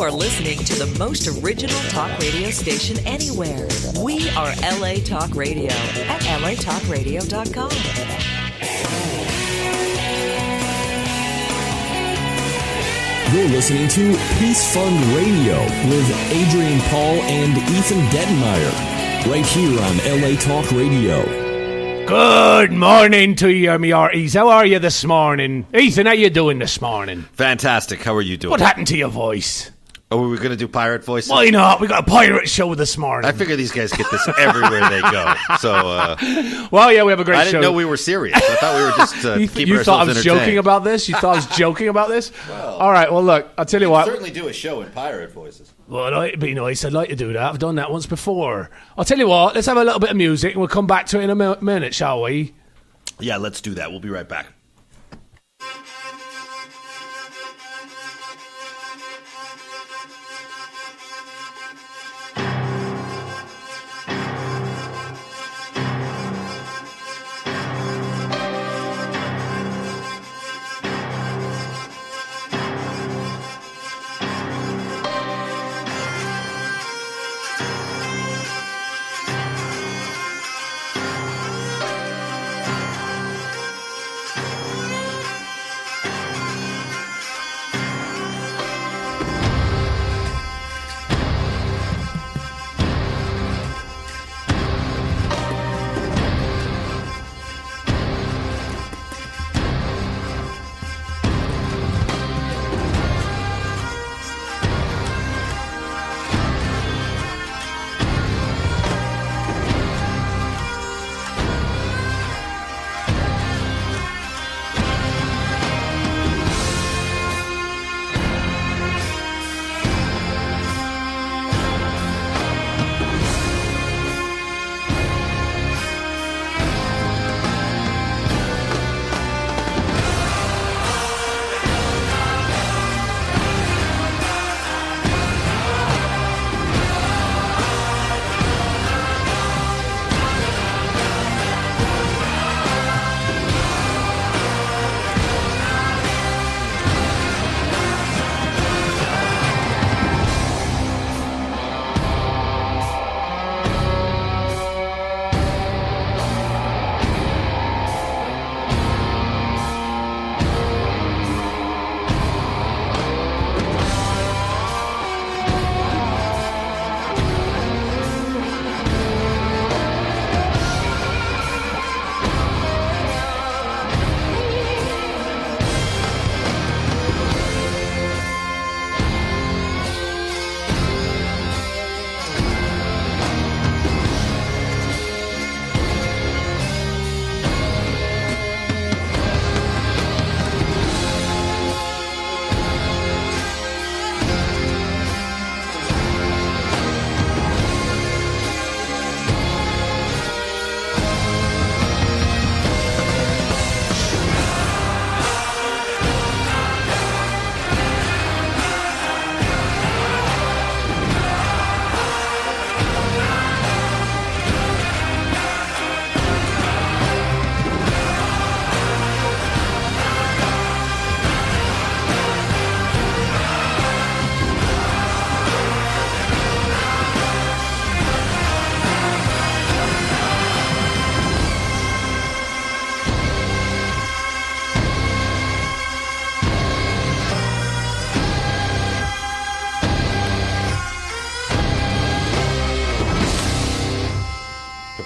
are listening to the most original talk radio station anywhere. We are LA Talk Radio at latalkradio.com. You're listening to Peace Fund Radio with Adrian Paul and Ethan Dettenmaier, right here on LA Talk Radio. Good morning to you, me hearties. How are you this morning? Ethan, how you doing this morning? Fantastic. How are you doing? What happened to your voice? Oh, were we going to do pirate voices? Why not? We got a pirate show this morning. I figure these guys get this everywhere they go. So, well, yeah, we have a great show. I didn't know we were serious. I thought we were just keeping ourselves entertained. You thought I was joking about this? You thought I was joking about this? Well, all right, well, look, I'll tell you what. We certainly do a show in pirate voices. Well, it'd be nice. I'd like to do that. I've done that once before. I'll tell you what, let's have a little bit of music and we'll come back to it in a minute, shall we? Yeah, let's do that. We'll be right back.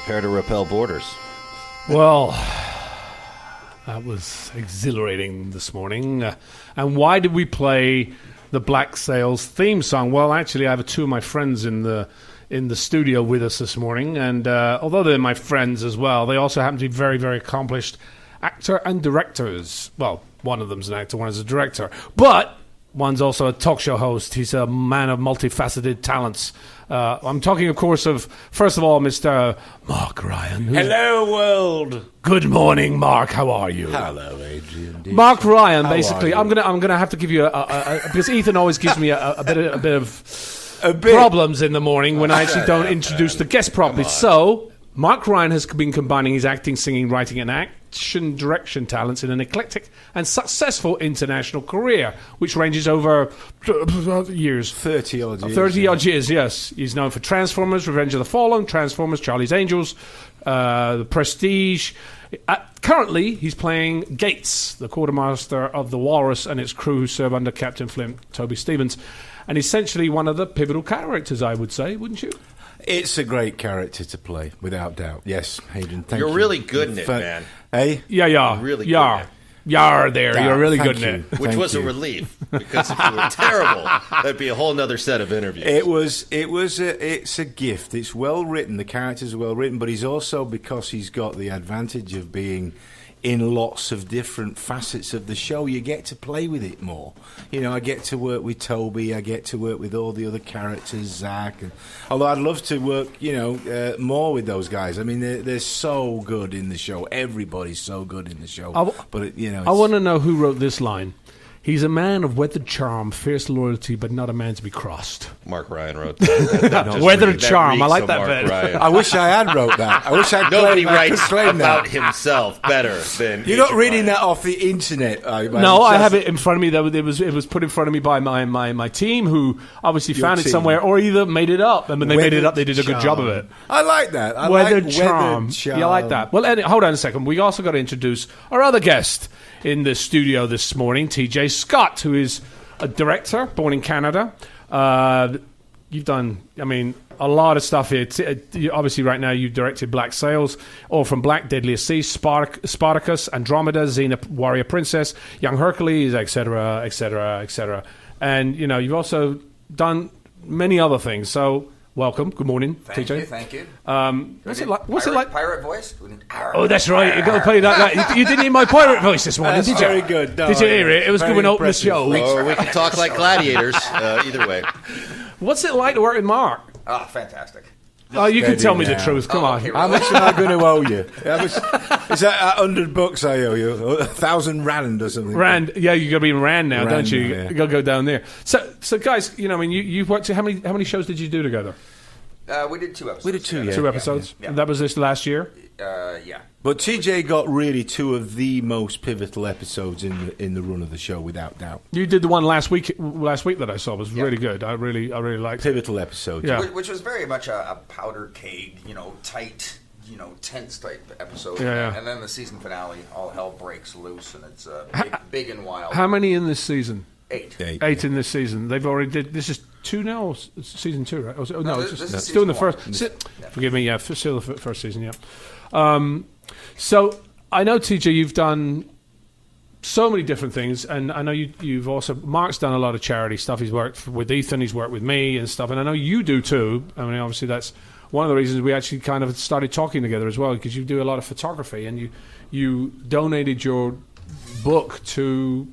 Prepare to repel borders. Well, that was exhilarating this morning. And why did we play the Black Sails theme song? Well, actually, I have two of my friends in the studio with us this morning, and although they're my friends as well, they also happen to be very, very accomplished actor and directors. Well, one of them's an actor, one is a director, but one's also a talk show host. He's a man of multifaceted talents. I'm talking, of course, of, first of all, Mr. Mark Ryan. Hello, world. Good morning, Mark. How are you? Hello, Adrian. Mark Ryan, basically. I'm gonna have to give you because Ethan always gives me a bit of problems in the morning when I actually don't introduce the guest properly. So Mark Ryan has been combining his acting, singing, writing, and action direction talents in an eclectic and successful international career, which ranges over years. 30-odd years. 30-odd years, yes. He's known for Transformers, Revenge of the Fallen, Transformers, Charlie's Angels, The Prestige. Currently, he's playing Gates, the quartermaster of the Walrus and its crew who serve under Captain Flint, Toby Stevens. And essentially one of the pivotal characters, I would say, wouldn't you? It's a great character to play, without doubt. Yes, Hayden, thank you. You're really good in it, man. Hey? Yeah. You're really good in it. Yar there. You're really Thank good in you. it. Which Thank was a you. relief, because if you were terrible, that'd be a whole nother set of interviews. It's a gift. It's well written. The characters are well written, but he's also, because he's got the advantage of being in lots of different facets of the show, you get to play with it more. You know, I get to work with Toby, I get to work with all the other characters, Zach. Although I'd love to work, more with those guys. I mean, they're so good in the show. Everybody's so good in the show. I want to know who wrote this line. He's a man of weathered charm, fierce loyalty, but not a man to be crossed. Mark Ryan wrote that. Weathered charm. I like that Mark bit. Ryan. I wish I had wrote that. I wish I'd Nobody I could writes claim about that. himself better than You're not Adrian reading Ryan. that off the internet. No, I have it in front of me. It was put in front of me by my team, who obviously Your found it team. somewhere, or either made it up. And when they made it up, they did a good job of it. I like that. I Weathered like charm. charm. You like that? Well, hold on a second. We also got to introduce our other guest in the studio this morning, TJ Scott, who is a director born in Canada. You've done, a lot of stuff here. Obviously, right now, you've directed Black Sails, All from Black, Deadliest Sea, Spartacus, Andromeda, Xena, Warrior Princess, Young Hercules, etc., etc., etc. And, you've also done many other things. So, welcome. Good morning, TJ. Thank you. What's it like? Pirate voice? Oh, that's right. You got to play that. You didn't hear my pirate voice this morning, That's did you? very good. No, Did you hear it? It was very good when I opened the impressive. show. Or we can talk like gladiators. Either way. What's it like to work with Mark? Oh, fantastic. Oh, you can Steady tell me the now. truth. Come on. okay. How much am I going to owe you? Is that $100 I owe you? 1,000 rand or something? Rand, yeah, you got to be in Rand now, Rand don't you? now, yeah. You got to go down there. So guys, you've worked. How many shows did you do together? We did 2 episodes. We did two, yeah. 2 episodes. Yeah. That was this last year. Yeah. But TJ got really 2 of the most pivotal episodes in the run of the show, without doubt. You did the one last week that I saw. It was really good. I really liked it. Pivotal episodes. Yeah. Which was very much a powder keg, tight, tense type episode. Yeah. And then the season finale, all hell breaks loose, and it's big and wild. How many in this season? 8. 8 in this season. They've already did. This is 2 now. Or season 2, right? No, this is still in the season first. one. Forgive me. Yeah, still the first season. Yeah. So I know, TJ, you've done so many different things, and I know you've also. Mark's done a lot of charity stuff. He's worked with Ethan. He's worked with me and stuff, and I know you do too. Obviously that's one of the reasons we actually kind of started talking together as well, because you do a lot of photography, and you donated your book to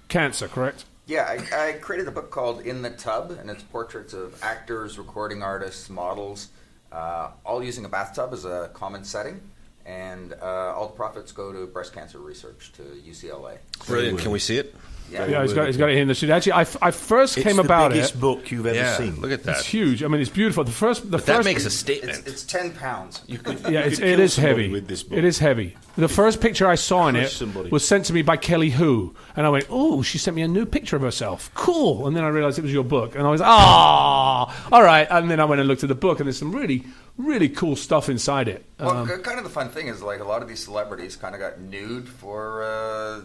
cancer, correct? Yeah, I created a book called In the Tub, and it's portraits of actors, recording artists, models, all using a bathtub as a common setting. And all the profits go to breast cancer research to UCLA. Brilliant. Can we see it? Yeah, he's got it here in the studio. Actually, I first came about It's the biggest it. book you've ever seen. Look at that. It's huge. It's beautiful. That makes a statement. It's 10 pounds. You could, Yeah, you it could kill is somebody heavy. with this book. It is heavy. The first picture I saw in Crush it somebody. was sent to me by Kelly Hu, and I went, "Oh, she sent me a new picture of herself. Cool." And then I realized it was your book, and I was, all right." And then I went and looked at the book, and there's some really, really cool stuff inside it. Well, kind of the fun thing is, like, a lot of these celebrities kind of got nude for,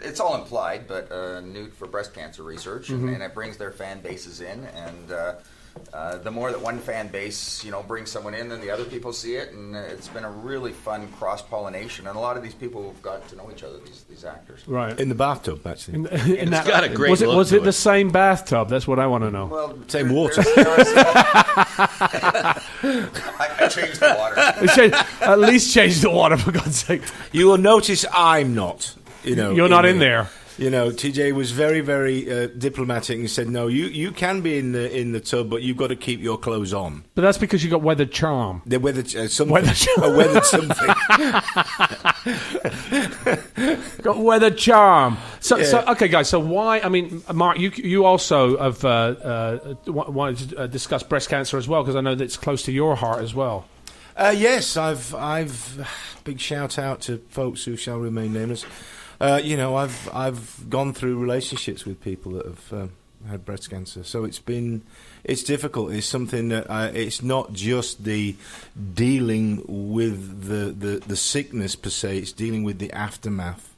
it's all implied, but nude for breast cancer research, and it brings their fan bases in, and the more that one fan base, brings someone in, then the other people see it, and it's been a really fun cross-pollination, and a lot of these people have got to know each other, these actors. Right. In the bathtub, actually. In that, got a great was look to it the it. same bathtub? That's what I want to know. Well, Same water. I changed the water. At least change the water, for God's sake. You will notice I'm not. You're not in there. TJ was very, very diplomatic and said, "No, you can be in the tub, but you've got to keep your clothes on." But that's because you got weathered charm. The weathered something. Weathered something. Got weathered charm. So Yeah. okay, guys. So why? Mark, you also have wanted to discuss breast cancer as well, because I know that it's close to your heart as well. Yes, I've big shout out to folks who shall remain nameless. I've gone through relationships with people that have had breast cancer, so it's difficult. It's something that it's not just the dealing with the sickness per se. It's dealing with the aftermath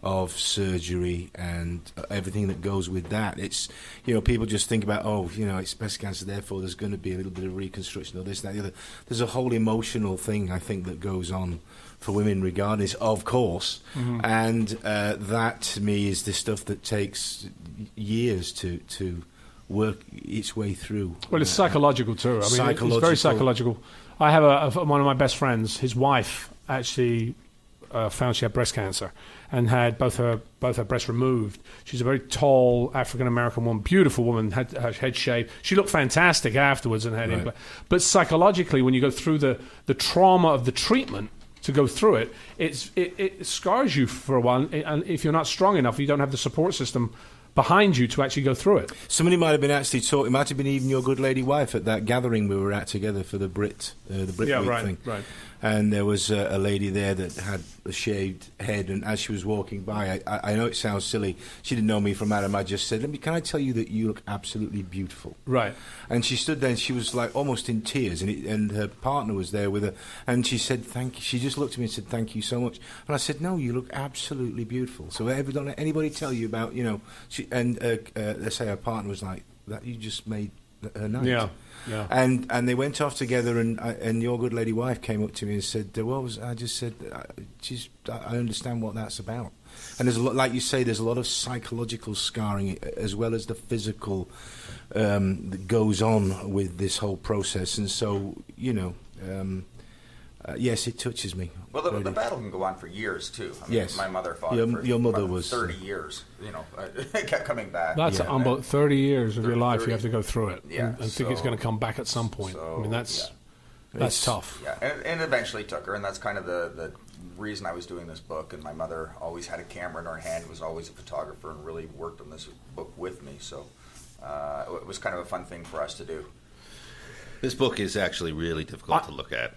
of surgery and everything that goes with that. It's, people just think about, it's breast cancer, therefore there's going to be a little bit of reconstruction or this, that, the other. There's a whole emotional thing, I think, that goes on for women regardless, of course. Mm-hmm. And that, to me, is the stuff that takes years to work its way through. Well, it's psychological too. I mean, it's very psychological. I have one of my best friends, his wife actually found she had breast cancer and had both her breasts removed. She's a very tall African-American woman, beautiful woman, had her head shaved. She looked fantastic afterwards and had implant. But psychologically, when you go through the trauma of the treatment, to go through it, it scars you for a while. And if you're not strong enough, you don't have the support system behind you to actually go through it. Somebody might have been actually talking. It might have been even your good lady wife at that gathering we were at together for the Brit Week thing. Right. And there was a lady there that had a shaved head, and as she was walking by, I know it sounds silly. She didn't know me from Adam. I just said, "Can I tell you that you look absolutely beautiful?" Right. And she stood there, and she was like almost in tears, and her partner was there with her, and she said, "Thank you." She just looked at me and said, "Thank you so much." And I said, "No, you look absolutely beautiful." So don't let anybody tell you about, let's say her partner was like, "That you just made her night." Yeah. And they went off together, and your good lady wife came up to me and said, I just said, I understand what that's about. And there's a lot, like you say, there's a lot of psychological scarring as well as the physical that goes on with this whole process. And so, yes, it touches me. Well, the battle can go on for years too. I mean, yes, my mother fought your mother was 30 years. It kept coming back. That's about 30 years of your life 30. You have to go through it, and think it's going to come back at some point. So, I mean, that's tough. Yeah, and eventually took her, and that's kind of the reason I was doing this book. And my mother always had a camera in her hand, was always a photographer, and really worked on this book with me. So it was kind of a fun thing for us to do. This book is actually really difficult to look at.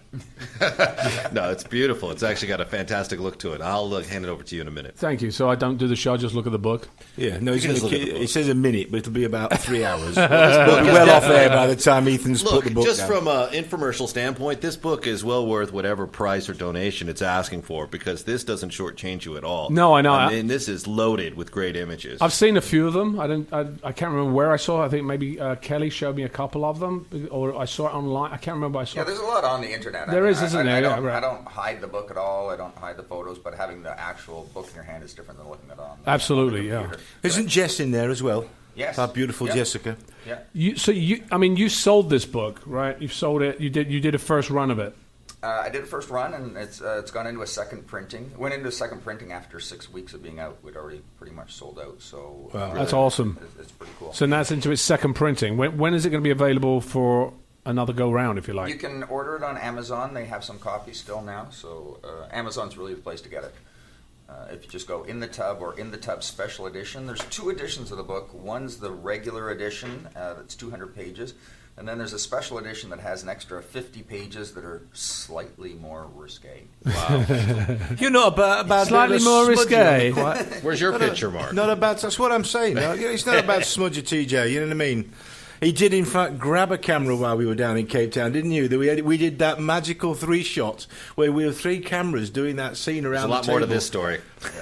No, it's beautiful. It's actually got a fantastic look to it. I'll hand it over to you in a minute. Thank you. So I don't do the show, just look at the book? Yeah, no, he says a minute, but it'll be about 3 hours. Well off there by the time Ethan's put the book just down. From an infomercial standpoint, this book is well worth whatever price or donation it's asking for, because this doesn't shortchange you at all. No, I know. And this is loaded with great images. I've seen a few of them. I can't remember where I saw it. I think maybe Kelly showed me a couple of them, or I saw it online. I can't remember. Yeah, there's a lot on the internet. There is, isn't there? I don't hide the book at all. I don't hide the photos, but having the actual book in your hand is different than looking at it on. Absolutely, yeah. Isn't Jess in there as well? Yes. Our beautiful Jessica. Yeah. You sold this book, right? You've sold it. You did a first run of it. I did a first run, and it's gone into a second printing. It went into a second printing after 6 weeks of being out. We'd already pretty much sold out. So wow. That's awesome. It's pretty cool. So now it's into its second printing. When is it going to be available for another go round, if you like? You can order it on Amazon. They have some copies still now, so Amazon's really the place to get it. If you just go In the Tub or In the Tub Special Edition, there's 2 editions of the book. One's the regular edition that's 200 pages, and then there's a special edition that has an extra 50 pages that are slightly more risque. Wow. You're not about slightly more risque. Where's your picture, Mark? Not about. That's what I'm saying. It's not about smudger TJ. You know what I mean? He did, in fact, grab a camera while we were down in Cape Town, didn't you? We did that magical 3-shot where we were 3 cameras doing that scene around the table. There's a lot more to this story.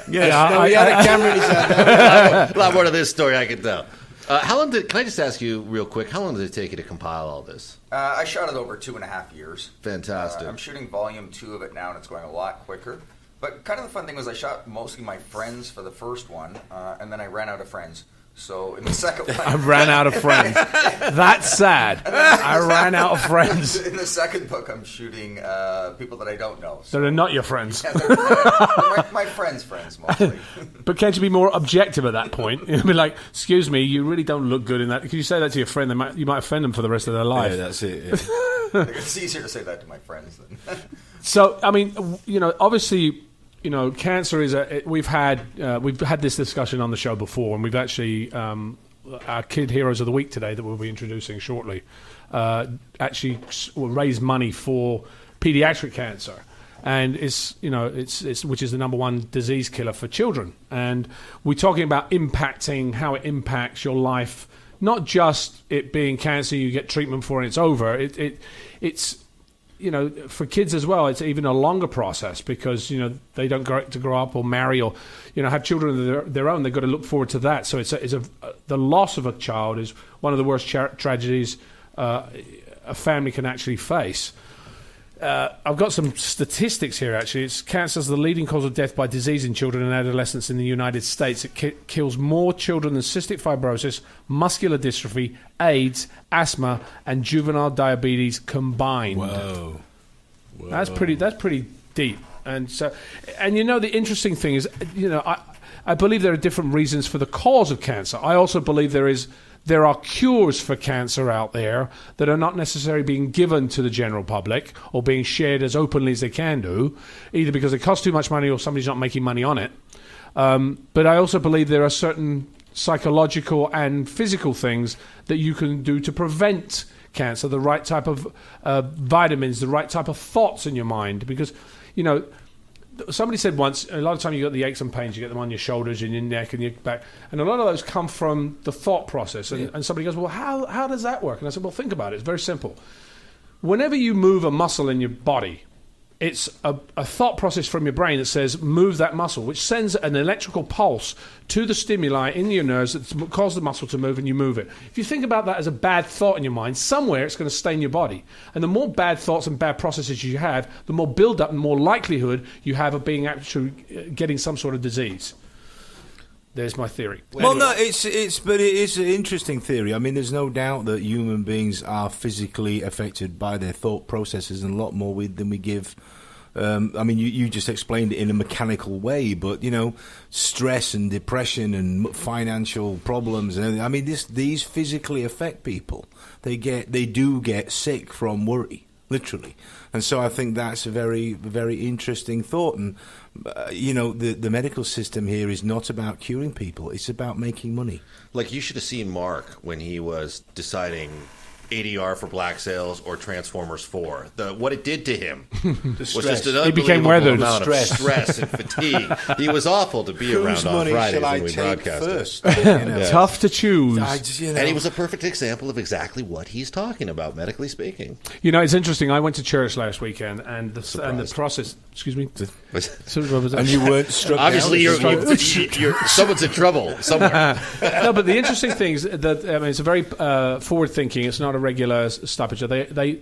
Yes, he had a camera in his hand. A lot more to this story, I can tell. Can I just ask you real quick, how long did it take you to compile all this? I shot it over 2.5 years. Fantastic. I'm shooting volume 2 of it now, and it's going a lot quicker. But kind of the fun thing was I shot mostly my friends for the first one, and then I ran out of friends. So in the second one, I ran out of friends. That's sad. I ran out of friends. In the second book, I'm shooting people that I don't know. So they're not your friends. Yeah, they're my friends' mostly. But can't you be more objective at that point? You'd be like, "Excuse me, you really don't look good in that." Can you say that to your friend? You might offend them for the rest of their life. Yeah, that's it. Yeah. It's easier to say that to my friends than. So I mean, obviously. Cancer is we've had this discussion on the show before, and we've actually our Kid Heroes of the Week today that we'll be introducing shortly actually will raise money for pediatric cancer. And it's which is the number one disease killer for children. And we're talking about impacting how it impacts your life, not just it being cancer, you get treatment for it, it's over. It's for kids as well, it's even a longer process because, they don't grow up or marry or, have children of their own. They've got to look forward to that. So the loss of a child is one of the worst tragedies a family can actually face. I've got some statistics here, actually. Cancer is the leading cause of death by disease in children and adolescents in the United States. It kills more children than cystic fibrosis, muscular dystrophy, AIDS, asthma, and juvenile diabetes combined. Whoa. That's pretty deep. And the interesting thing is, I believe there are different reasons for the cause of cancer. I also believe there are cures for cancer out there that are not necessarily being given to the general public or being shared as openly as they can do, either because it costs too much money or somebody's not making money on it. But I also believe there are certain psychological and physical things that you can do to prevent cancer, the right type of vitamins, the right type of thoughts in your mind. Because, somebody said once, a lot of time you got the aches and pains, you get them on your shoulders and your neck and your back, and a lot of those come from the thought process. And somebody goes, well, how does that work? And I said, well, think about it. It's very simple. Whenever you move a muscle in your body, it's a thought process from your brain that says, move that muscle, which sends an electrical pulse to the stimuli in your nerves that cause the muscle to move, and you move it. If you think about that as a bad thought in your mind, somewhere it's going to stay in your body. And the more bad thoughts and bad processes you have, the more build-up and more likelihood you have of being actually getting some sort of disease. There's my theory. Well, no, it is an interesting theory. I mean, there's no doubt that human beings are physically affected by their thought processes, and a lot more than we give. You just explained it in a mechanical way, but stress and depression and financial problems, and I mean, these physically affect people. They do get sick from worry, literally, and so I think that's a very, very interesting thought. And the medical system here is not about curing people; it's about making money. Like, you should have seen Mark when he was deciding ADR for Black Sails or Transformers 4. What it did to him was just an became unbelievable weathered. amount of stress and fatigue. He was awful to be around on Fridays when we broadcasted. Tough to choose. And he was a perfect example of exactly what he's talking about, medically speaking. It's interesting. I went to church last weekend, and the process. Excuse me. And you weren't struck down? Obviously, someone's in trouble somewhere. No, but the interesting thing is that it's a very forward thinking. It's not a regular stoppage. They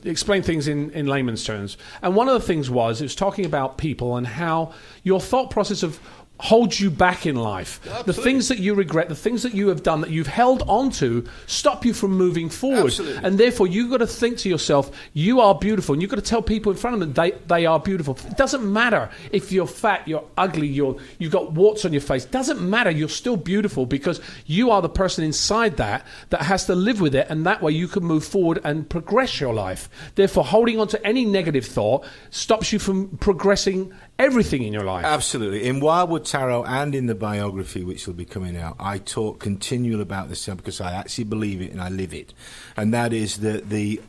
explain things in layman's terms. And one of the things it was talking about people and how your thought process of holds you back in life. Absolutely. The things that you regret, the things that you have done that you've held on to, stop you from moving forward. Absolutely. And therefore, you've got to think to yourself, you are beautiful. And you've got to tell people in front of them they are beautiful. It doesn't matter if you're fat, you're ugly, you've got warts on your face. It doesn't matter. You're still beautiful because you are the person inside that has to live with it. And that way you can move forward and progress your life. Therefore, holding on to any negative thought stops you from progressing everything in your life. Absolutely. In Wildwood Tarot and in the biography, which will be coming out, I talk continually about this because I actually believe it and I live it. And that is that the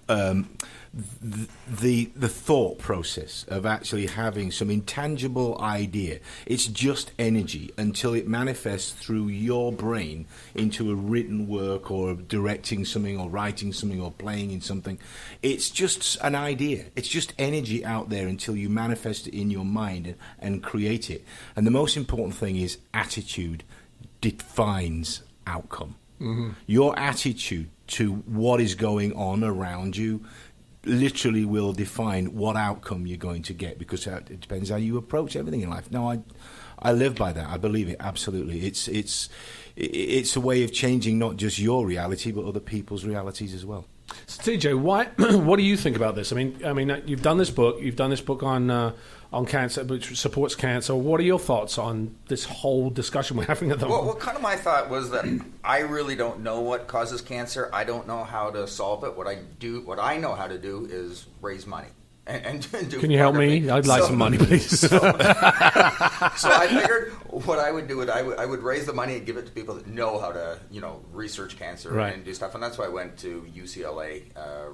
thought process of actually having some intangible idea. It's just energy until it manifests through your brain into a written work or directing something or writing something or playing in something. It's just an idea. It's just energy out there until you manifest it in your mind and create it. And the most important thing is attitude defines outcome. Mm-hmm. Your attitude to what is going on around you literally will define what outcome you're going to get, because it depends how you approach everything in life. No, I live by that. I believe it absolutely. It's a way of changing not just your reality but other people's realities as well. So TJ, what do you think about this? I mean, you've done this book. You've done this book on cancer, which supports cancer. What are your thoughts on this whole discussion we're having at the moment? Well, kind of my thought was that I really don't know what causes cancer. I don't know how to solve it. What I know how to do is raise money. and do Can you help me? photography. I'd like some money, please. So I figured what I would do is I would raise the money and give it to people that know how to, research cancer Right. and do stuff. And that's why I went to UCLA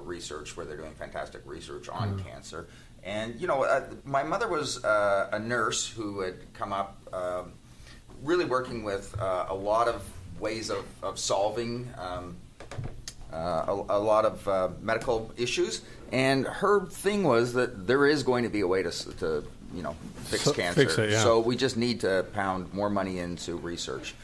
Research, where they're doing fantastic research on cancer. And, my mother was a nurse who had come up really working with a lot of ways of solving a lot of medical issues, and her thing was that there is going to be a way to fix cancer. Fix it, yeah. So we just need to pound more money into research.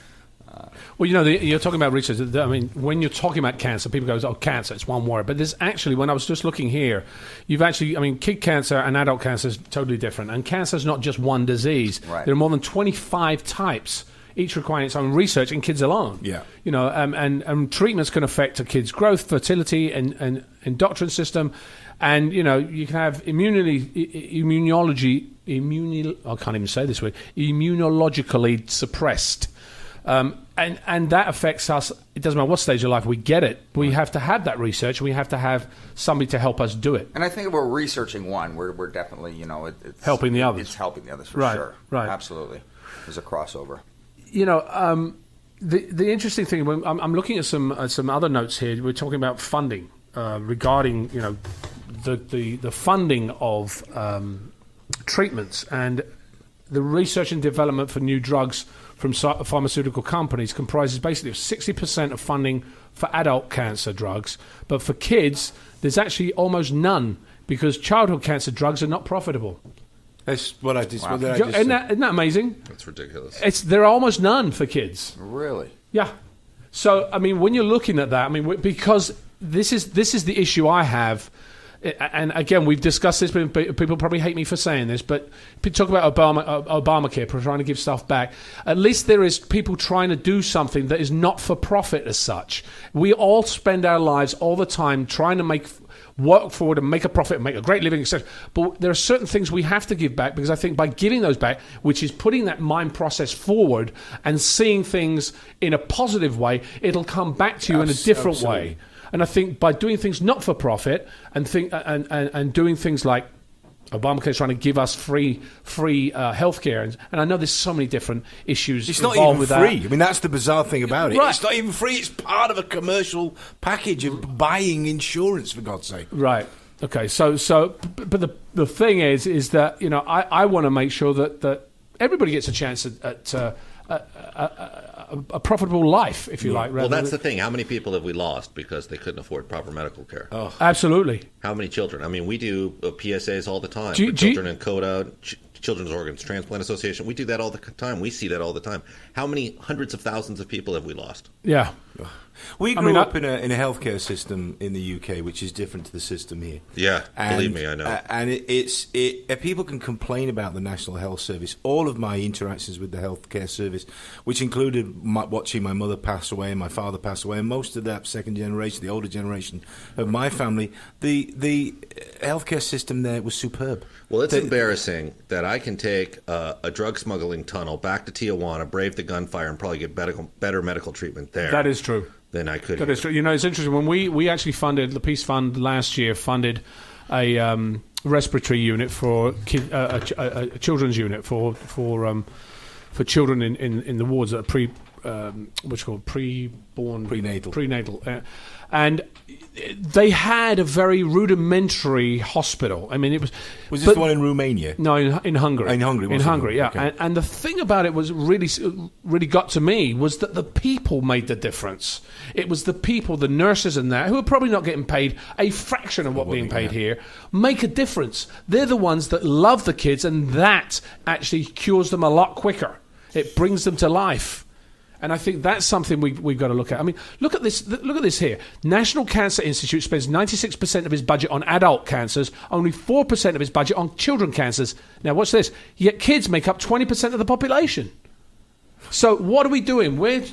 Well, you're talking about research. I mean, when you're talking about cancer, people go, "Oh, cancer, it's one word." But there's actually, when I was just looking here, kid cancer and adult cancer is totally different. And cancer is not just one disease. Right. There are more than 25 types, each requiring its own research in kids alone. Yeah. And treatments can affect a kid's growth, fertility, and endocrine system. And, you can have immunologically suppressed. And that affects us. It doesn't matter what stage of life we get it. We have to have that research. We have to have somebody to help us do it. And I think if we're researching one, we're definitely, it's helping the others. It's helping the others for Right, sure. right. Absolutely. There's a crossover. The interesting thing, when I'm looking at some other notes here. We're talking about funding regarding the funding of treatments and the research and development for new drugs from pharmaceutical companies comprises basically of 60% of funding for adult cancer drugs, but for kids there's actually almost none because childhood cancer drugs are not profitable. That's what I just. Wow. Isn't that amazing? That's ridiculous. There are almost none for kids. Really? Yeah. So, when you're looking at that, because this is the issue I have, and again, we've discussed this, but people probably hate me for saying this, but people talk about Obamacare, trying to give stuff back. At least there is people trying to do something that is not for profit as such. We all spend our lives all the time trying to work forward and make a profit and make a great living, etc. But there are certain things we have to give back because I think by giving those back, which is putting that mind process forward and seeing things in a positive way, it'll come back to you in a different way. And I think by doing things not for profit and doing things like Obamacare is trying to give us free healthcare, and I know there's so many different issues. It's not involved even with free. that. I mean, that's the bizarre thing about it. Right. It's not even free. It's part of a commercial package of buying insurance, for God's sake. Right. Okay. But the thing is that I want to make sure that everybody gets a chance at a profitable life, if you like. Well, that's the thing. How many people have we lost because they couldn't afford proper medical care? Oh, absolutely. How many children? We do PSAs all the time for children in CODA, Children's Organs Transplant Association. We do that all the time. We see that all the time. How many hundreds of thousands of people have we lost? Yeah. We grew up in a healthcare system in the UK, which is different to the system here. Yeah, believe me, I know. And people can complain about the National Health Service. All of my interactions with the healthcare service, which included watching my mother pass away and my father pass away, and most of that second generation, the older generation of my family, the healthcare system there was superb. Well, it's embarrassing that I can take a drug smuggling tunnel back to Tijuana, brave the gunfire, and probably get better medical treatment there. That is true. Than I could. That is true. It's interesting. When we actually funded, the Peace Fund last year funded a respiratory unit for a children's unit for children in the wards that are prenatal, and they had a very rudimentary hospital. It was this the one in Romania? No, in Hungary. In Hungary, in Hungary, yeah. Okay. And the thing about it was really got to me was that the people made the difference. It was the people, the nurses and that, who are probably not getting paid a fraction of what being paid here, make a difference. They're the ones that love the kids, and that actually cures them a lot quicker. It brings them to life. And I think that's something we've got to look at. Look at this. Look at this here. National Cancer Institute spends 96% of its budget on adult cancers, only 4% of its budget on children cancers. Now, watch this. Yet kids make up 20% of the population. So what are we doing? We're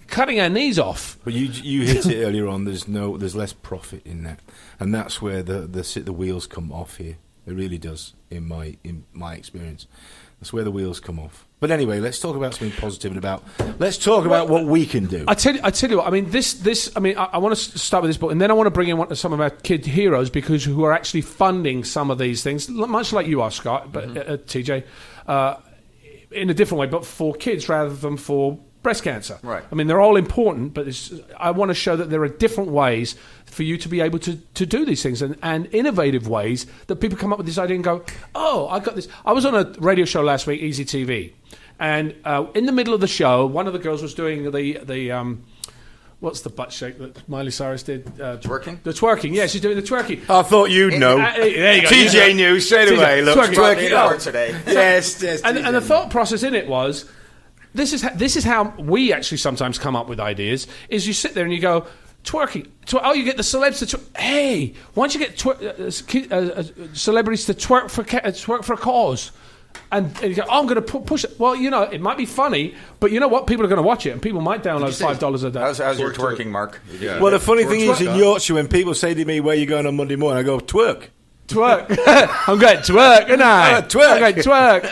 cutting our knees off. But you hit it earlier on. There's less profit in that, and that's where the wheels come off here. It really does, in my experience. That's where the wheels come off. But anyway, let's talk about something positive let's talk about what we can do. I tell you what. I mean, I want to start with this book, and then I want to bring in some of our kid heroes who are actually funding some of these things, much like you are, Scott, but TJ, in a different way, but for kids rather than for breast cancer. Right. I mean, they're all important, but I want to show that there are different ways for you to be able to do these things and innovative ways that people come up with this idea and go, oh, I got this. I was on a radio show last week, Easy TV, and in the middle of the show, one of the girls was doing the what's the butt shake that Miley Cyrus did? Twerking? The twerking, yeah, she's doing the twerking. I thought you'd know. There you go. TJ knew straight away. Look, Twerking today. Yes. And the thought process in it was, this is how we actually sometimes come up with ideas, is you sit there and you go, twerking. You get the celebs to twerk. Hey, why don't you get celebrities to twerk for a cause? And you go, I'm going to push it. Well, it might be funny, but you know what? People are going to watch it, and people might download $5 a day. How's your twerking, Mark? Yeah. Well, the funny thing is, in Yorkshire, when people say to me, where are you going on Monday morning? I go, twerk. Twerk. I'm going to twerk, aren't I? Twerk. I'm going to twerk.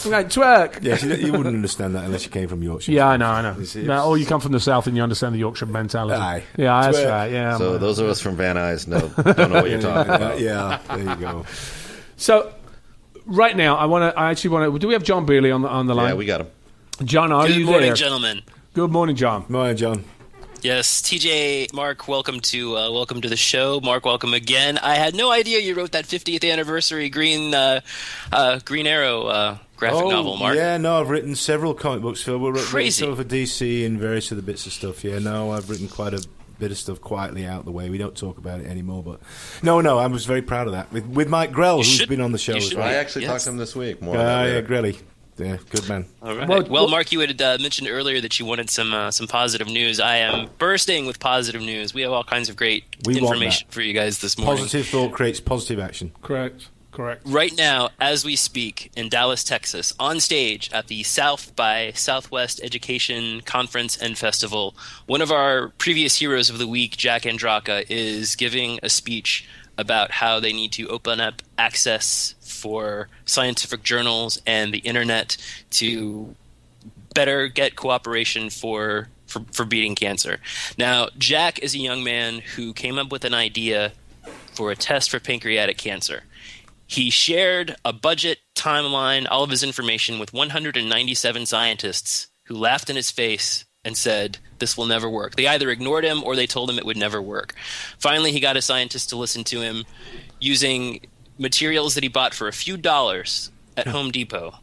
I'm going to twerk. Yes, you wouldn't understand that unless you came from Yorkshire. Yeah, I know. No, or you come from the south and you understand the Yorkshire mentality. Aye. Yeah, that's Twerk. right. Yeah. So those of us from Van Nuys don't know what you're talking about. Yeah, there you go. So right now, I actually want to. Do we have John Beerley on the line? Yeah, we got him. John, are you there? Good morning, gentlemen. Good morning, John. Morning, John. Yes, TJ, Mark, welcome to the show. Mark, welcome again. I had no idea you wrote that 50th anniversary Green Arrow graphic novel, Mark. Yeah, no, I've written several comic books, Phil. We're written Crazy. for DC and various other bits of stuff. Yeah, no, I've written quite a bit of stuff quietly out the way. We don't talk about it anymore, but no, I was very proud of that. With Mike Grell, who's been on the show as well. I actually talked to him this week. Yeah, Grelly. Yeah, good man. All right. Well, Mark, you had mentioned earlier that you wanted some positive news. I am bursting with positive news. We have all kinds of great information for you guys this morning. Positive thought creates positive action. Correct. Right now, as we speak, in Dallas, Texas, on stage at the South by Southwest Education Conference and Festival, one of our previous heroes of the week, Jack Andraka, is giving a speech about how they need to open up access for scientific journals and the internet to better get cooperation for beating cancer. Now, Jack is a young man who came up with an idea for a test for pancreatic cancer. He shared a budget, timeline, all of his information with 197 scientists who laughed in his face and said, this will never work. They either ignored him or they told him it would never work. Finally, he got a scientist to listen to him using materials that he bought for a few dollars at Home Depot.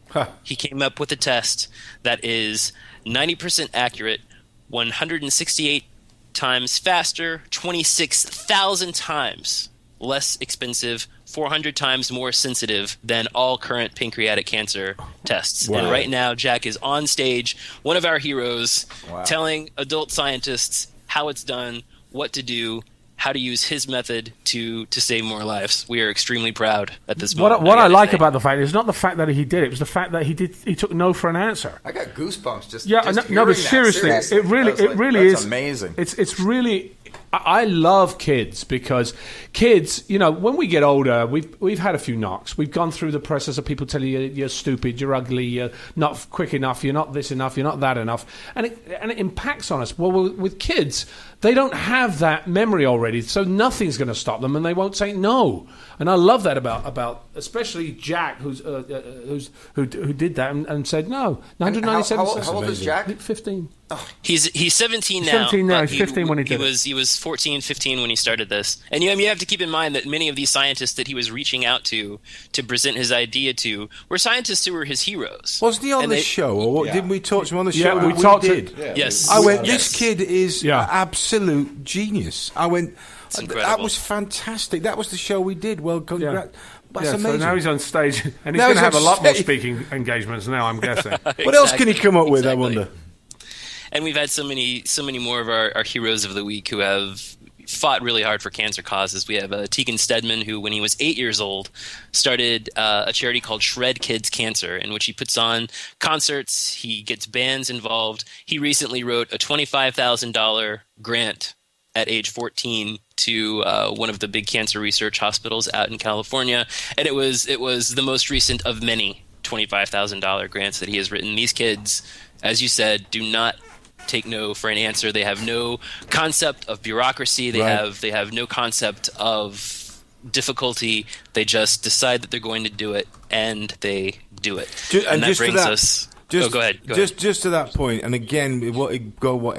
He came up with a test that is 90% accurate, 168 times faster, 26,000 times less expensive, 400 times more sensitive than all current pancreatic cancer tests. Wow. And right now, Jack is on stage, one of our heroes, telling adult scientists how it's done, what to do, how to use his method to save more lives. We are extremely proud at this moment. What I like about the fact is not the fact that he did it; it was the fact that he took no for an answer. I got goosebumps just but seriously, it really is amazing. It's really. I love kids because kids, when we get older, we've had a few knocks. We've gone through the process of people telling you you're stupid, you're ugly, you're not quick enough, you're not this enough, you're not that enough, and it impacts on us. Well, with kids, they don't have that memory already, so nothing's going to stop them, and they won't say no. And I love that about especially Jack, who did that and said no. 197. How old is Jack? 15. Oh. He's 17 now. 17 now. He's 15 when he did it. He was 14, 15 when he started this. And you have to keep in mind that many of these scientists that he was reaching out to present his idea to were scientists who were his heroes. Wasn't he on the show? Or didn't we talk to him on the show? Yeah, we talked. Yes. I went, this kid is absolute genius. I went, that was fantastic. That was the show we did. Well, congrats. That's amazing. So now he's on stage, and he's going to have a lot more speaking engagements now, I'm guessing. Exactly. What else can he come up with, I wonder? And we've had so many more of our heroes of the week who have fought really hard for cancer causes. We have Tegan Stedman, who, when he was 8 years old, started a charity called Shred Kids Cancer, in which he puts on concerts, he gets bands involved. He recently wrote a $25,000 grant at age 14 to one of the big cancer research hospitals out in California. And it was the most recent of many $25,000 grants that he has written. These kids, as you said, do not take no for an answer. They have no concept of bureaucracy. They have no concept of difficulty. They just decide that they're going to do it, and they do it. And that brings us... go ahead. Just to that point, and again, what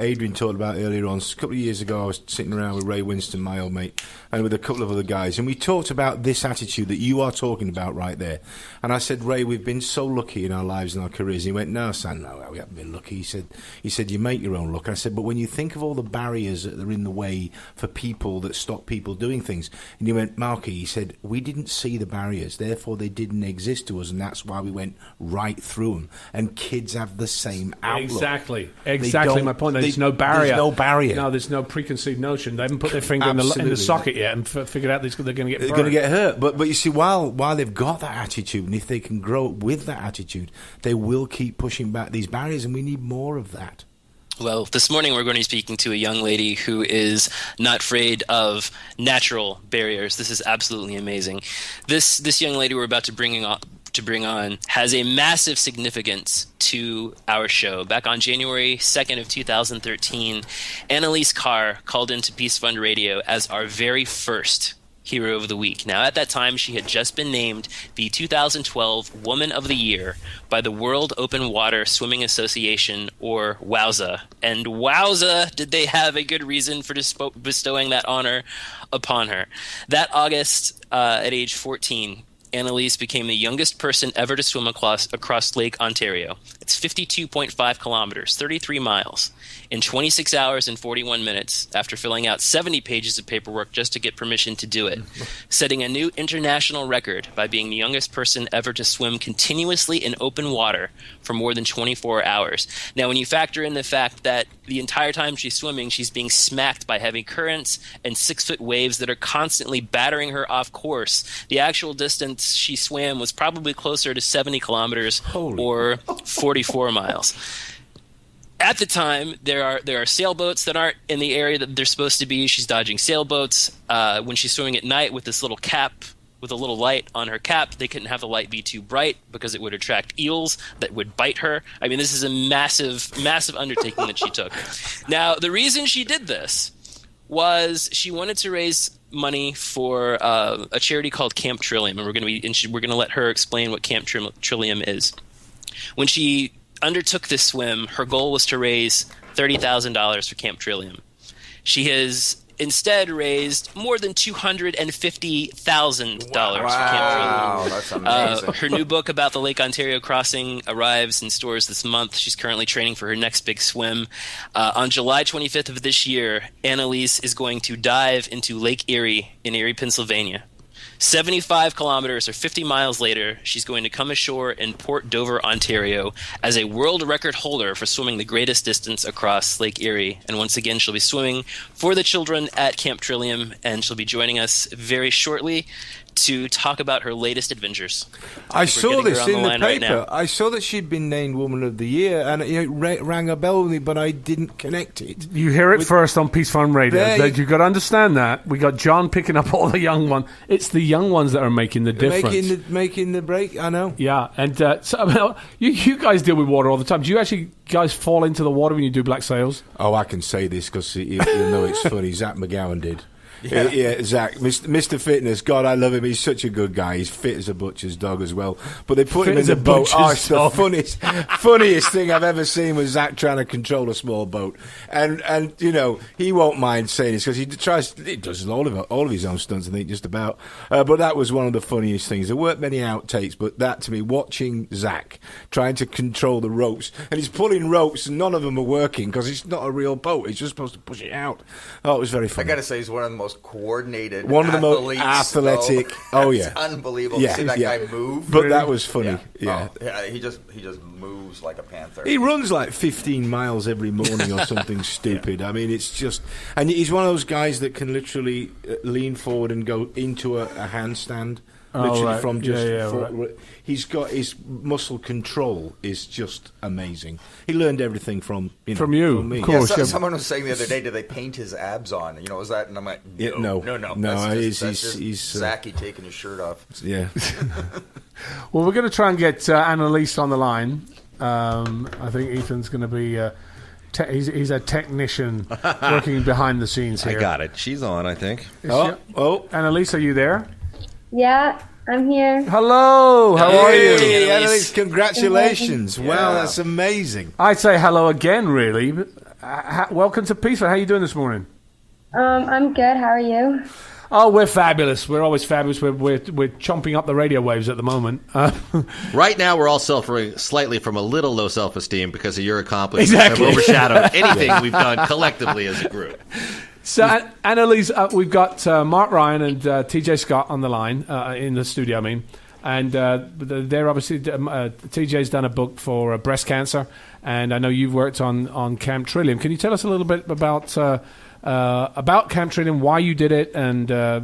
Adrian talked about earlier on. A couple of years ago, I was sitting around with Ray Winston, my old mate, and with a couple of other guys, and we talked about this attitude that you are talking about right there. And I said, Ray, we've been so lucky in our lives and our careers. And he went, no, son, no, we haven't been lucky. He said, you make your own luck. And I said, but when you think of all the barriers that are in the way for people that stop people doing things, and he went, Marky, he said, we didn't see the barriers, therefore they didn't exist to us, and that's why we went right through them. And kids have the same outlook. Exactly my point. There's no barrier. There's no barrier. No, there's no preconceived notion. They haven't put their finger in the socket yet and figured out they're going to get burned. They're going to get hurt. But you see, while they've got that attitude, and if they can grow up with that attitude, they will keep pushing back these barriers, and we need more of that. Well, this morning we're going to be speaking to a young lady who is not afraid of natural barriers. This is absolutely amazing. This young lady we're about to bring on has a massive significance to our show. Back on January 2nd of 2013, Annalise Carr called into Peace Fund Radio as our very first Hero of the Week. Now, at that time, she had just been named the 2012 Woman of the Year by the World Open Water Swimming Association, or WOWSA. And wowza, did they have a good reason for bestowing that honor upon her. That August, at age 14, Annalise became the youngest person ever to swim across Lake Ontario. It's 52.5 kilometers, 33 miles, in 26 hours and 41 minutes after filling out 70 pages of paperwork just to get permission to do it, setting a new international record by being the youngest person ever to swim continuously in open water for more than 24 hours. Now, when you factor in the fact that the entire time she's swimming, she's being smacked by heavy currents and 6-foot waves that are constantly battering her off course, the actual distance she swam was probably closer to 70 kilometers or 44 miles. At the time, there are sailboats that aren't in the area that they're supposed to be. She's dodging sailboats. When she's swimming at night with this little cap, with a little light on her cap, they couldn't have the light be too bright because it would attract eels that would bite her. I mean, this is a massive, massive undertaking that she took. Now, the reason she did this was she wanted to raise money for a charity called Camp Trillium, and we're going to let her explain what Camp Trillium is. When she undertook this swim, her goal was to raise $30,000 for Camp Trillium. She has instead raised more than $250,000 for Camp Trillium. Wow, that's amazing. Her new book about the Lake Ontario crossing arrives in stores this month. She's currently training for her next big swim. On July 25th of this year, Annalise is going to dive into Lake Erie in Erie, Pennsylvania. 75 kilometers or 50 miles later, she's going to come ashore in Port Dover, Ontario, as a world record holder for swimming the greatest distance across Lake Erie. And once again, she'll be swimming for the children at Camp Trillium, and she'll be joining us very shortly to talk about her latest adventures. I saw this in the paper. I saw that she'd been named Woman of the Year, and it rang a bell with me, but I didn't connect it. You hear it first on Peace Fund Radio. You've got to understand that. We got John picking up all the young ones. It's the young ones that are making the difference. Making the break, I know. Yeah, and so, you guys deal with water all the time. Do you actually guys fall into the water when you do black sails? Oh, I can say this because you know it's funny. Zach McGowan did. Yeah, Zach, Mr. Fitness. God, I love him. He's such a good guy. He's fit as a butcher's dog as well. But they put him in the boat. Oh, it's the funniest thing I've ever seen was Zach trying to control a small boat. And you know, he won't mind saying this because he does all of his own stunts, I think, just about. But that was one of the funniest things. There weren't many outtakes, but that to me, watching Zach trying to control the ropes, and he's pulling ropes, and none of them are working because it's not a real boat. He's just supposed to push it out. Oh, it was very funny. I got to say, he's one of the most coordinated, one of the most athletic. Oh yeah, it's unbelievable to see that guy move. But that was funny. Yeah. He just moves like a panther. He runs like 15 miles every morning or something stupid. I mean, it's just, and he's one of those guys that can literally lean forward and go into a handstand. Literally from just right. He's got his muscle control is just amazing. He learned everything from me. Of course. Someone was saying the other day, did they paint his abs on? Was that? And I'm like, no. That's he's Zachy taking his shirt off. Yeah. Well, we're going to try and get Annalise on the line. I think Ethan's going to be. He's a technician working behind the scenes here. I got it. She's on, I think. Annalise, are you there? Yeah, I'm here. Hello. How are you? Hey, Annalise, congratulations. Yeah. Wow, that's amazing. I'd say hello again, really. Welcome to Peaceful. How are you doing this morning? I'm good. How are you? Oh, we're fabulous. We're always fabulous. We're chomping up the radio waves at the moment. Right now, we're all suffering slightly from a little low self-esteem because of your accomplishments. Exactly. Have overshadowed anything we've done collectively as a group. So, Annalise, we've got Mark Ryan and TJ Scott on the line, in the studio, and they're obviously, TJ's done a book for breast cancer, and I know you've worked on Camp Trillium. Can you tell us a little bit about Camp Trillium, why you did it, and, I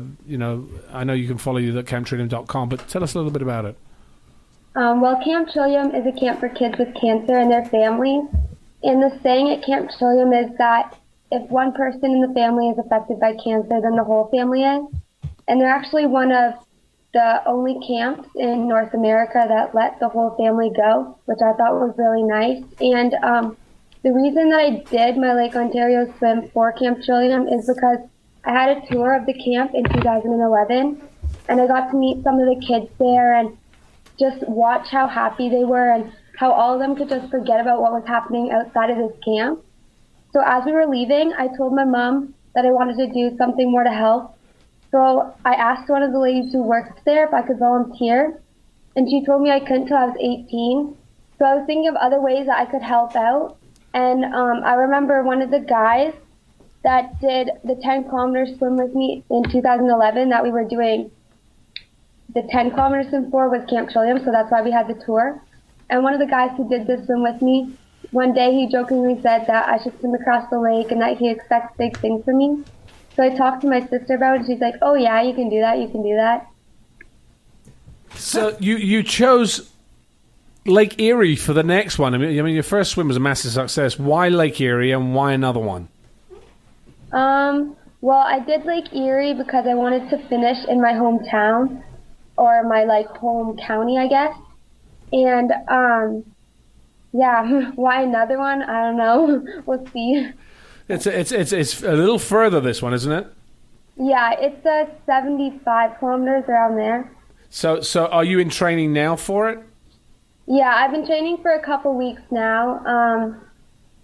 know you can follow you at camptrillium.com, but tell us a little bit about it. Well, Camp Trillium is a camp for kids with cancer and their families, and the saying at Camp Trillium is that if one person in the family is affected by cancer, then the whole family is. And they're actually one of the only camps in North America that let the whole family go, which I thought was really nice. And the reason that I did my Lake Ontario swim for Camp Trillium is because I had a tour of the camp in 2011, and I got to meet some of the kids there and just watch how happy they were and how all of them could just forget about what was happening outside of this camp. So as we were leaving, I told my mom that I wanted to do something more to help. So I asked one of the ladies who works there if I could volunteer, and she told me I couldn't until I was 18. So I was thinking of other ways that I could help out. And I remember one of the guys that did the 10-kilometer swim with me in 2011 that we were doing the 10-kilometer swim for was Camp Trillium, so that's why we had the tour. And one of the guys who did this swim with me, one day he jokingly said that I should swim across the lake and that he expects big things from me. So I talked to my sister about it, and she's like, oh yeah, you can do that, you can do that. So you chose Lake Erie for the next one. I mean, your first swim was a massive success. Why Lake Erie and why another one? Well, I did Lake Erie because I wanted to finish in my hometown, or my home county, I guess. And yeah, why another one? I don't know. We'll see. It's a little further, this one, isn't it? Yeah, it's 75 kilometers around there. So are you in training now for it? Yeah, I've been training for a couple weeks now.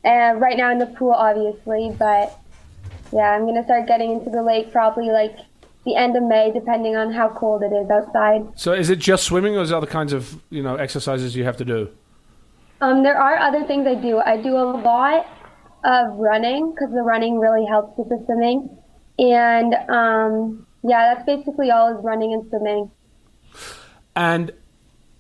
And right now in the pool, obviously, but yeah, I'm gonna start getting into the lake probably the end of May, depending on how cold it is outside. So is it just swimming, or is there other kinds of exercises you have to do? There are other things I do. I do a lot of running because the running really helps with the swimming. And yeah, that's basically all is running and swimming. And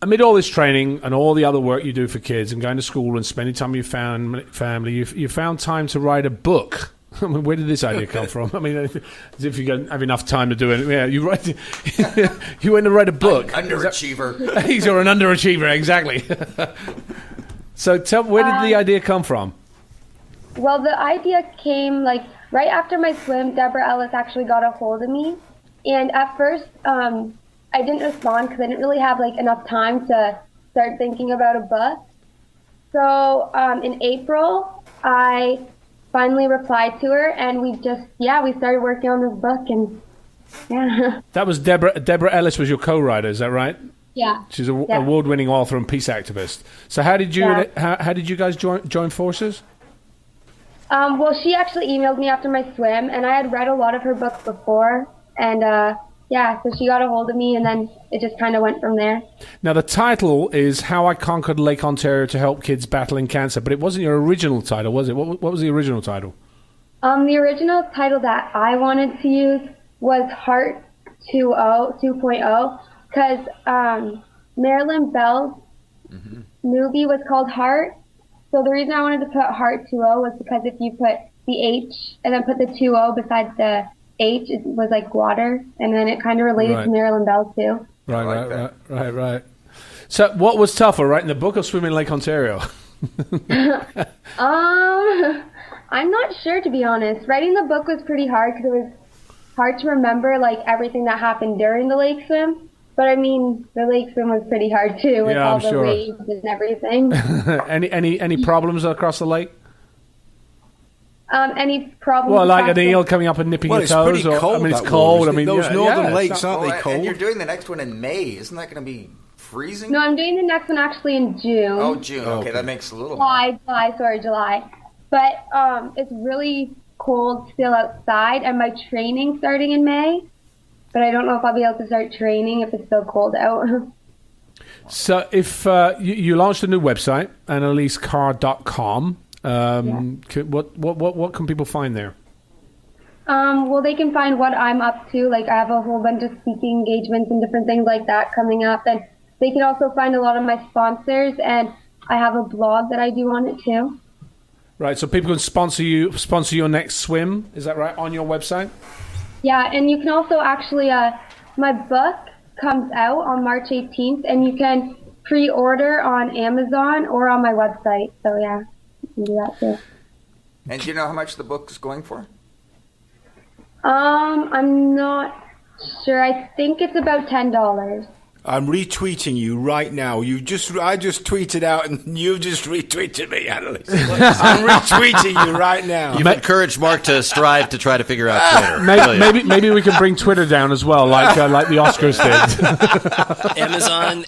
amid all this training and all the other work you do for kids and going to school and spending time with your family, you found time to write a book. I mean, where did this idea come from? I mean, as if you don't have enough time to do it. Yeah, you went to write a book. Underachiever. You're an underachiever, exactly. So where did the idea come from? Well, the idea came right after my swim. Deborah Ellis actually got a hold of me, and at first I didn't respond because I didn't really have enough time to start thinking about a book. So in April, I finally replied to her, and we started working on this book, and yeah. That was Deborah Ellis was your co-writer, is that right? Yeah. She's an award-winning author and peace activist. So how did you guys join forces? Well, she actually emailed me after my swim, and I had read a lot of her books before, and so she got a hold of me, and then it just kind of went from there. Now, the title is How I Conquered Lake Ontario to Help Kids Battling Cancer, but it wasn't your original title, was it? What was the original title? The original title that I wanted to use was Heart 2.0, because Marilyn Bell's movie was called Heart. So the reason I wanted to put Heart 2.0 was because if you put the H and then put the 2.0 beside the H, it was like water, and then it kind of related to Marilyn Bell too. Right. So what was tougher, writing the book or swimming Lake Ontario? I'm not sure, to be honest. Writing the book was pretty hard because it was hard to remember like everything that happened during the lake swim. But I mean, the lake swim was pretty hard too with all the waves and everything. Any problems across the lake? Any problems? Well, like an eel coming up and nipping your toes. It's pretty cold. I mean, it's cold. I mean, those northern lakes aren't they cold? And you're doing the next one in May. Isn't that going to be freezing? No, I'm doing the next one actually in June. Oh, June. Okay, that makes a little July. But it's really cold still outside, and my training's starting in May. But I don't know if I'll be able to start training if it's still cold out. So if you launched a new website, annalisecarr.com, what can people find there? Well, they can find what I'm up to. Like, I have a whole bunch of speaking engagements and different things like that coming up. And they can also find a lot of my sponsors, and I have a blog that I do on it too. Right, so people can sponsor your next swim, is that right, on your website? Yeah, and you can also actually, my book comes out on March 18th, and you can pre-order on Amazon or on my website. So yeah, you can do that too. And do you know how much the book is going for? I'm not sure. I think it's about $10. I'm retweeting you right now. I just tweeted out, and you just retweeted me, Annalise. I'm retweeting you right now. You've encouraged Mark to strive to try to figure out Twitter. Maybe we can bring Twitter down as well, like the Oscars did.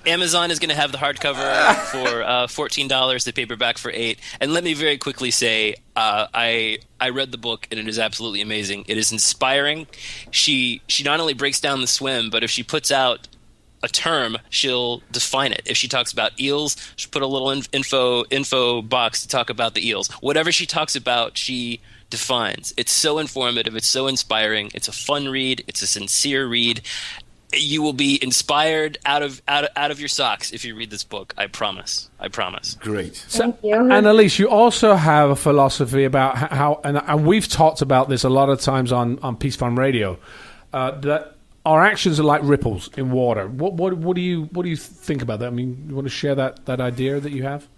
Amazon is going to have the hardcover for $14, the paperback for $8. And let me very quickly say, I read the book, and it is absolutely amazing. It is inspiring. She not only breaks down the swim, but if she puts out a term, she'll define it. If she talks about eels, she'll put a little info box to talk about the eels. Whatever she talks about, she defines. It's so informative. It's so inspiring. It's a fun read. It's a sincere read. You will be inspired out of your socks if you read this book. I promise. Great. Thank you. Annalise, you also have a philosophy about how, and we've talked about this a lot of times on Peace Fund Radio, that our actions are like ripples in water. What do you think about that? I mean, you want to share that idea that you have?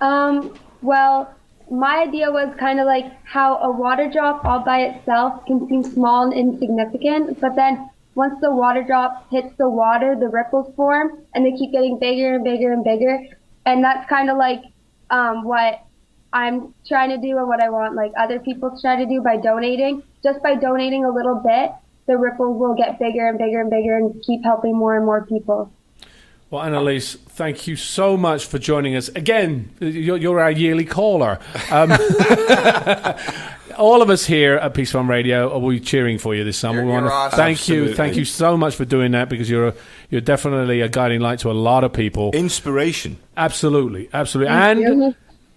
Well, my idea was kind of like how a water drop all by itself can seem small and insignificant, but then once the water drop hits the water, the ripples form, and they keep getting bigger and bigger and bigger. And that's kind of like what I'm trying to do and what I want like other people to try to do by donating. Just by donating a little bit, the ripples will get bigger and bigger and bigger and keep helping more and more people. Well, Annalise, thank you so much for joining us. Again, you're our yearly caller. All of us here at Peace Fund Radio will be cheering for you this summer. We want to awesome. thank you so much for doing that, because you're definitely a guiding light to a lot of people. Inspiration. Absolutely. And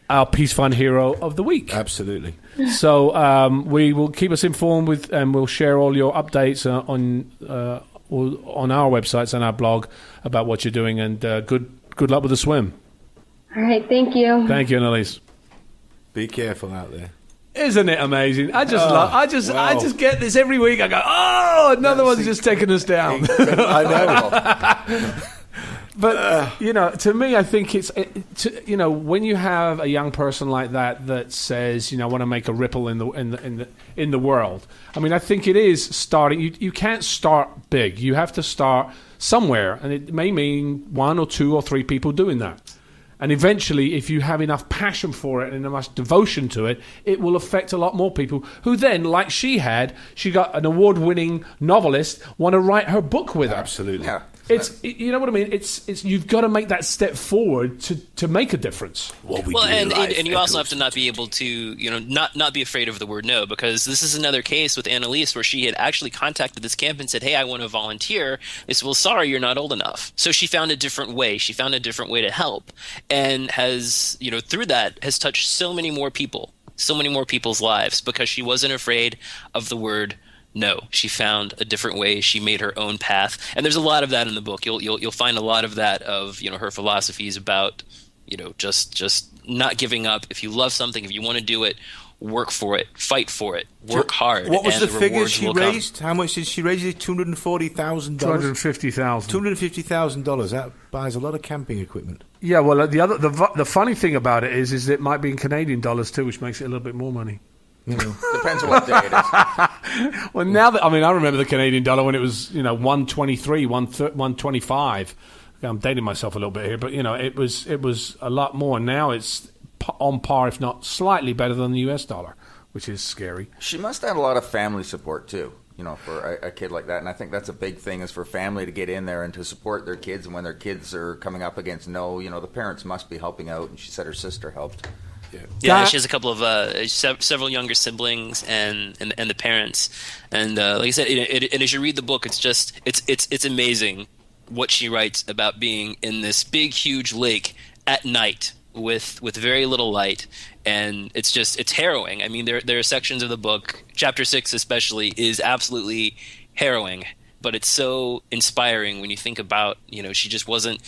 our Peace Fund Hero of the Week. Absolutely. So we will keep us informed and we'll share all your updates on our websites and our blog about what you're doing. And good luck with the swim. All right, thank you. Thank you, Annalise. Be careful out there. Isn't it amazing? I just get this every week. I go, another one's just taking us down. I know. But to me, I think it's when you have a young person like that says, I want to make a ripple in the world. I mean, I think it is starting. You can't start big. You have to start somewhere, and it may mean 1 or 2 or 3 people doing that. And eventually, if you have enough passion for it and enough devotion to it, it will affect a lot more people who then, like she got an award-winning novelist want to write her book with her. Absolutely. Yeah. It's you know what I mean. It's you've got to make that step forward to make a difference. And you also have to not be able to not be afraid of the word no, because this is another case with Annalise where she had actually contacted this camp and said, "Hey, I want to volunteer." They said, "Well, sorry, you're not old enough." So she found a different way. She found a different way to help, and has through that has touched so many more people's lives, because she wasn't afraid of the word no. She found a different way. She made her own path, and there's a lot of that in the book. You'll find a lot of that of her philosophies about just not giving up. If you love something, if you want to do it, work for it, fight for it, work hard. What was and the figure rewards she will come. raised? How much did she raise? $240,000. $250,000. $250,000. That buys a lot of camping equipment. Yeah, well, the funny thing about it is it might be in Canadian dollars too, which makes it a little bit more money. Depends on what day it is. Well, now that I remember the Canadian dollar when it was 123, 125. I'm dating myself a little bit here, but it was a lot more. Now it's on par, if not slightly better than the US dollar, which is scary. She must have a lot of family support too, for a kid like that. And I think that's a big thing, is for family to get in there and to support their kids. And when their kids are coming up against the parents must be helping out. And she said her sister helped. Yeah, she has a couple of several younger siblings and the parents. And like I said, and as you read the book, it's amazing what she writes about being in this big, huge lake at night with very little light, and it's harrowing. I mean, there are sections of the book, chapter 6 especially, is absolutely harrowing, but it's so inspiring when you think about, she wasn't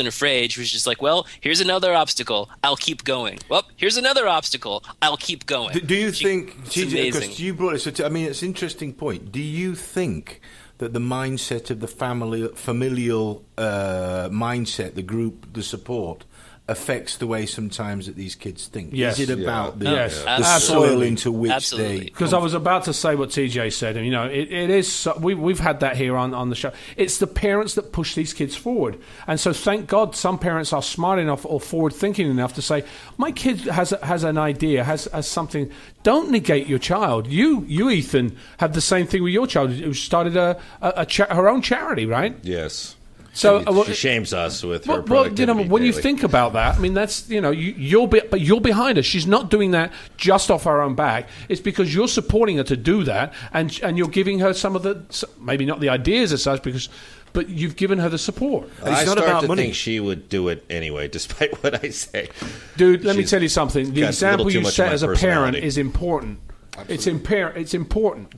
afraid. She was just like, well, here's another obstacle, I'll keep going. Well, here's another obstacle, I'll keep going. Do you think, amazing. because you brought it, it's an interesting point. Do you think that the mindset of the familial mindset, the group, the support, affects the way sometimes that these kids think? Yes. Is it about the Absolutely. soil into which Absolutely. they... Because I was about to say what TJ said, and it is. We've had that here on the show. It's the parents that push these kids forward, and so thank God some parents are smart enough or forward thinking enough to say, my kid has an idea, has something. Don't negate your child. You Ethan, have the same thing with your child who started her own charity, right? Yes. So she shames us with her well, productivity. when you think about that, I mean, that's you're behind her. She's not doing that just off her own back. It's because you're supporting her to do that, and you're giving her some of the, maybe not the ideas as such, but you've given her the support. I start to think she would do it anyway, despite what I say. Dude, let me tell you something. The example you set as a parent personality. is important. Absolutely. It's important.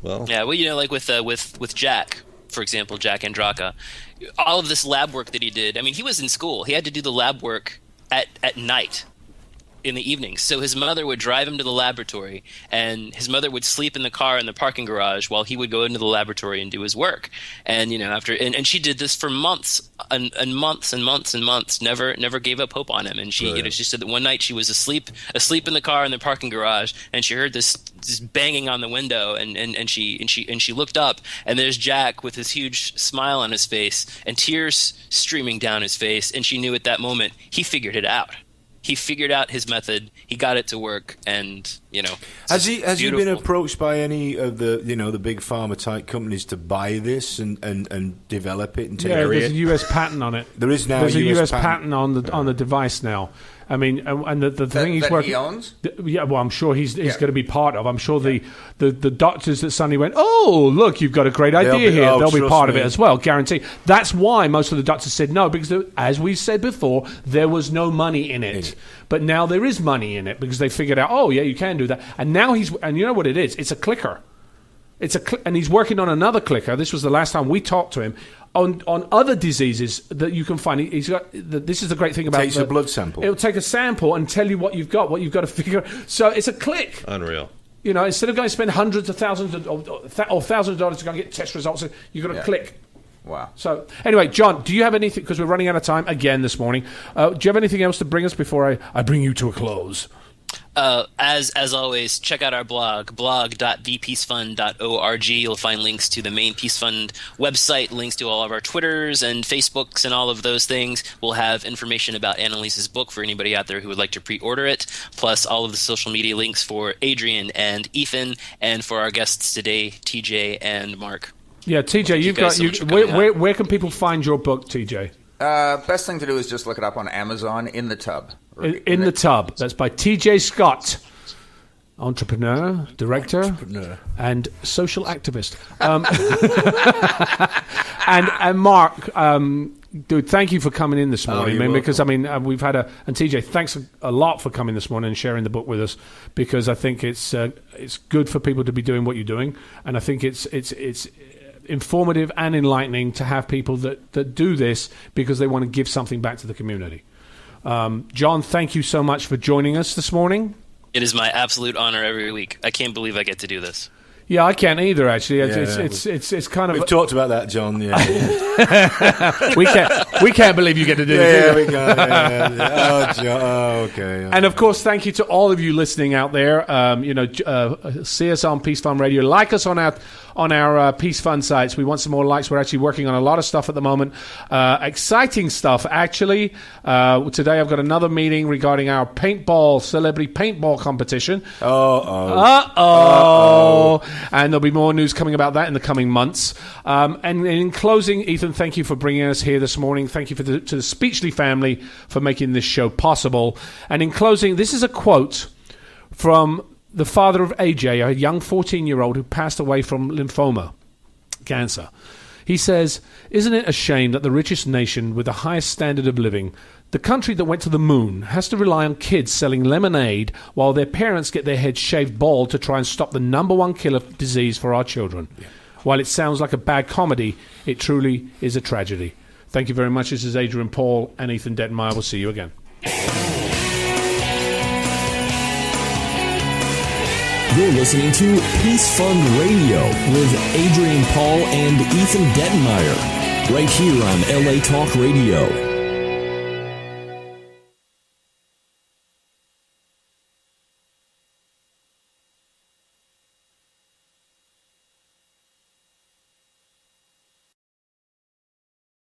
Well, Yeah, well, like with Jack, for example, Jack Andraka, all of this lab work that he did. I mean, he was in school. He had to do the lab work at night, in the evenings. So his mother would drive him to the laboratory, and his mother would sleep in the car in the parking garage while he would go into the laboratory and do his work. And and she did this for months and months and months and months. Never gave up hope on him. And she she said that one night she was asleep in the car in the parking garage, and she heard this banging on the window, and she looked up, and there's Jack with his huge smile on his face and tears streaming down his face, and she knew at that moment he figured it out. He figured out his method. He got it to work, and has he been approached by any of the the big pharma type companies to buy this and develop it and take it? There's a US patent on it. There is now there's a US patent on the device now. I mean, and the thing he's working. He owns? Yeah, well, I'm sure he's going to be part of. I'm sure the doctors that suddenly went, oh, look, you've got a great idea here. They'll be part of it as well, guarantee. That's why most of the doctors said no, because as we said before, there was no money in it. But now there is money in it because they figured out, oh, yeah, you can do that. And now and you know what it is? It's a clicker. And he's working on another clicker. This was the last time we talked to him. On other diseases that you can find, he's got. This is the great thing about takes a blood sample. It'll take a sample and tell you what you've got to figure. So it's a click. Unreal. Instead of going to spend hundreds of thousands or thousands of dollars to go and get test results, you've got to click. Wow. So anyway, John, do you have anything? Because we're running out of time again this morning. Do you have anything else to bring us before I bring you to a close? As always, check out our blog.thepeacefund.org. You'll find links to the main Peace Fund website, links to all of our Twitters and Facebooks and all of those things. We'll have information about Annalise's book for anybody out there who would like to pre-order it, plus all of the social media links for Adrian and Ethan, and for our guests today, TJ and Mark. Yeah, TJ, where can people find your book, TJ? Best thing to do is just look it up on Amazon, In the Tub. In the Tub. That's by TJ Scott, entrepreneur, director, and social activist. And Mark, dude, thank you for coming in this morning, man. Because we've had and TJ, thanks a lot for coming this morning and sharing the book with us. Because I think it's good for people to be doing what you're doing, and I think it's informative and enlightening to have people that do this because they want to give something back to the community. John, thank you so much for joining us this morning. It is my absolute honor every week. I can't believe I get to do this. Yeah, I can't either. Actually, it's kind of. We've talked about that, John. Yeah, we can't believe you get to do this. Yeah, we go. Oh, John. Oh, okay. And of course, thank you to all of you listening out there. See us on Peace Fund Radio. Like us on our Peace Fund sites. We want some more likes. We're actually working on a lot of stuff at the moment. Exciting stuff, actually. Today I've got another meeting regarding our celebrity paintball competition. And there'll be more news coming about that in the coming months. And in closing, Ethan, thank you for bringing us here this morning. Thank you to the Speechly family for making this show possible. And in closing, this is a quote from the father of AJ, a young 14-year-old who passed away from lymphoma, cancer. He says, "Isn't it a shame that the richest nation with the highest standard of living, the country that went to the moon, has to rely on kids selling lemonade while their parents get their heads shaved bald to try and stop the number one killer disease for our children? Yeah. While it sounds like a bad comedy, it truly is a tragedy." Thank you very much. This is Adrian Paul and Ethan Dettenmaier. We'll see you again. You're listening to Peace Fund Radio with Adrian Paul and Ethan Dettenmaier, right here on LA Talk Radio.